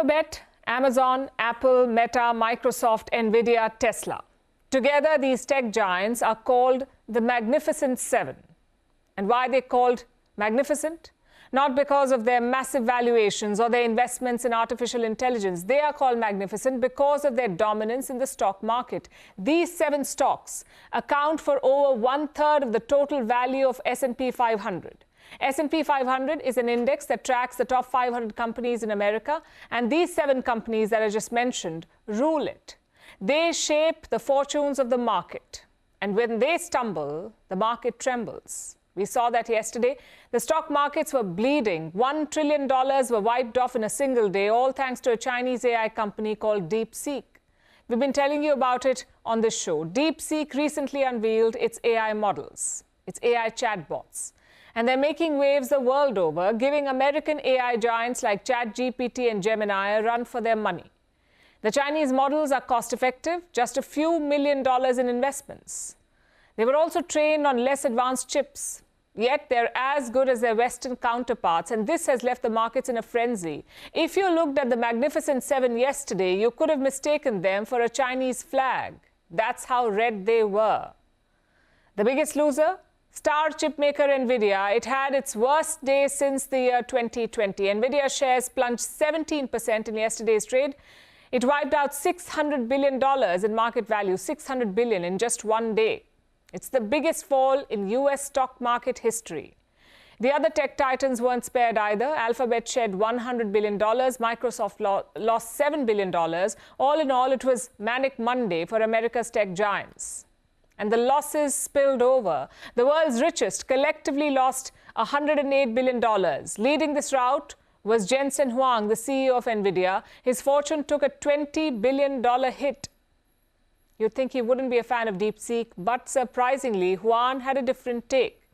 Alphabet, Amazon, Apple, Meta, Microsoft, Nvidia, Tesla. Together, these tech giants are called the Magnificent Seven. And why are they called magnificent? Not because of their massive valuations or their investments in artificial intelligence. They are called magnificent because of their dominance in the stock market. These 7 stocks account for over 1/3 of the total value of S&P 500. S&P 500 is an index that tracks the top 500 companies in America, and these 7 companies that I just mentioned rule it. They shape the fortunes of the market, and when they stumble, the market trembles. We saw that yesterday. The stock markets were bleeding. $1 trillion were wiped off in a single day, all thanks to a Chinese AI company called DeepSeek. We've been telling you about it on this show. DeepSeek recently unveiled its AI models, its AI chatbots. And they're making waves the world over, giving American AI giants like ChatGPT and Gemini a run for their money. The Chinese models are cost-effective, just a few $1 million in investments. They were also trained on less advanced chips, yet they're as good as their Western counterparts, and this has left the markets in a frenzy. If you looked at the Magnificent Seven yesterday, you could have mistaken them for a Chinese flag. That's how red they were. The biggest loser? Star chipmaker Nvidia. It had its worst day since the year 2020. Nvidia shares plunged 17% in yesterday's trade. It wiped out $600 billion in market value, $600 billion in just one day. It's the biggest fall in US stock market history. The other tech titans weren't spared either. Alphabet shed $100 billion. Microsoft lost $7 billion. All in all, it was manic Monday for America's tech giants. And the losses spilled over. The world's richest collectively lost $108 billion. Leading this rout was Jensen Huang, the CEO of Nvidia. His fortune took a $20 billion hit. You'd think he wouldn't be a fan of DeepSeek, but surprisingly, Huang had a different take.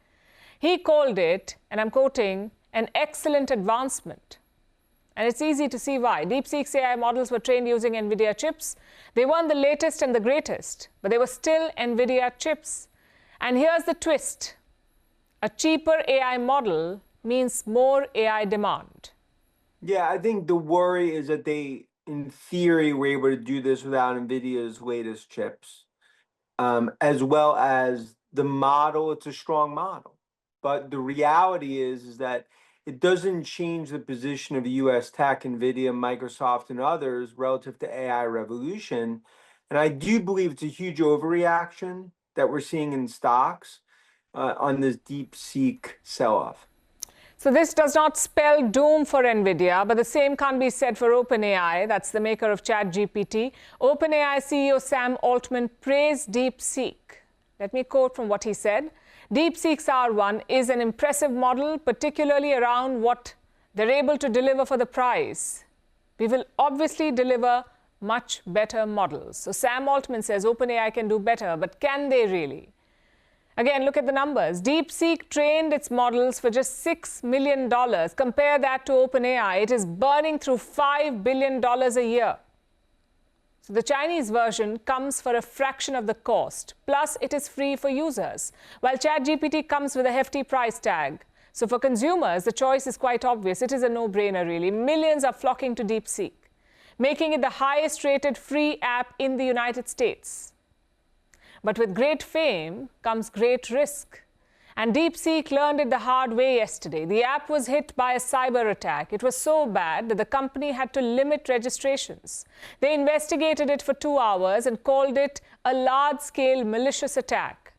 He called it, and I'm quoting, an excellent advancement. And it's easy to see why. DeepSeek's AI models were trained using Nvidia chips. They weren't the latest and the greatest, but they were still Nvidia chips. And here's the twist. A cheaper AI model means more AI demand. Yeah, I think the worry is that they, in theory, were able to do this without Nvidia's latest chips, as well as the model. It's a strong model. But the reality is that it doesn't change the position of US tech, Nvidia, Microsoft, and others relative to AI revolution. And I do believe it's a huge overreaction that we're seeing in stocks on this DeepSeek sell-off. So this does not spell doom for Nvidia, but the same can't be said for OpenAI. That's the maker of ChatGPT. OpenAI CEO Sam Altman praised DeepSeek. Let me quote from what he said. DeepSeek's R1 is an impressive model, particularly around what they're able to deliver for the price. We will obviously deliver much better models. So Sam Altman says OpenAI can do better, but can they really? Again, look at the numbers. DeepSeek trained its models for just $6 million. Compare that to OpenAI. It is burning through $5 billion a year. So the Chinese version comes for a fraction of the cost. Plus, it is free for users, while ChatGPT comes with a hefty price tag. So for consumers, the choice is quite obvious. It is a no-brainer, really. Millions are flocking to DeepSeek, making it the highest-rated free app in the United States. But with great fame comes great risk. And DeepSeek learned it the hard way yesterday. The app was hit by a cyber attack. It was so bad that the company had to limit registrations. They investigated it for 2 hours and called it a large-scale malicious attack.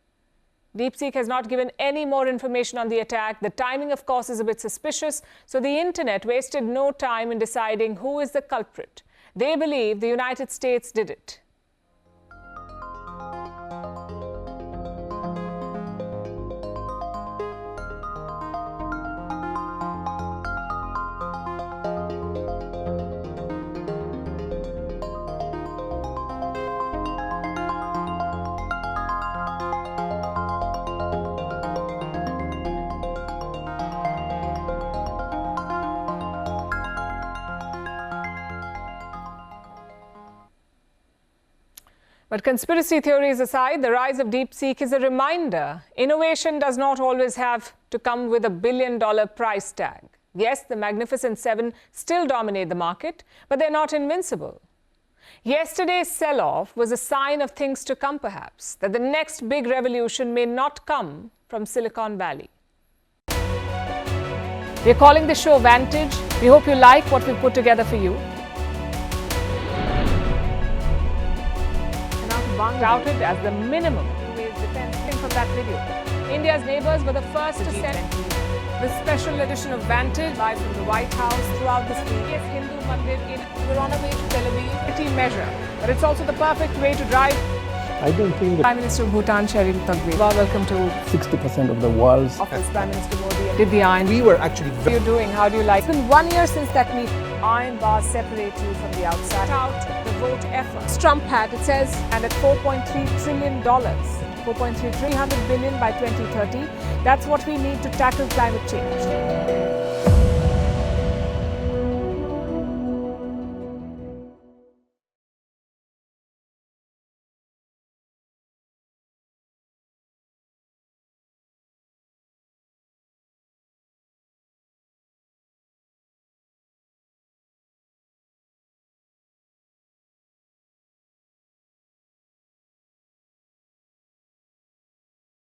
DeepSeek has not given any more information on the attack. The timing, of course, is a bit suspicious, so the internet wasted no time in deciding who is the culprit. They believe the United States did it. But conspiracy theories aside, the rise of DeepSeek is a reminder. Innovation does not always have to come with $1 billion price tag. Yes, the Magnificent Seven still dominate the market, but they're not invincible. Yesterday's sell-off was a sign of things to come, perhaps, that the next big revolution may not come from Silicon Valley. We're calling the show Vantage. We hope you like what we put together for you. Touted as the minimum defense from that video. India's neighbors were the first to send the special edition of Vantage live from the White House throughout this week. Yes, Hindu Mandir we're on our way to Tel Aviv. Pretty measure, but it's also the perfect way to drive. I don't think that Prime Minister of Bhutan, Sherin Thagbir. Welcome to 60% of the world's office. Prime Minister Modi did the iron. we were actually How are you doing? How do you like? It's been 1 year since that meeting. Iron bars separate you from the outside. Out the vote effort. Trump had, it says, and at $4.3 trillion. 4.3 300 billion by 2030. That's what we need to tackle climate change.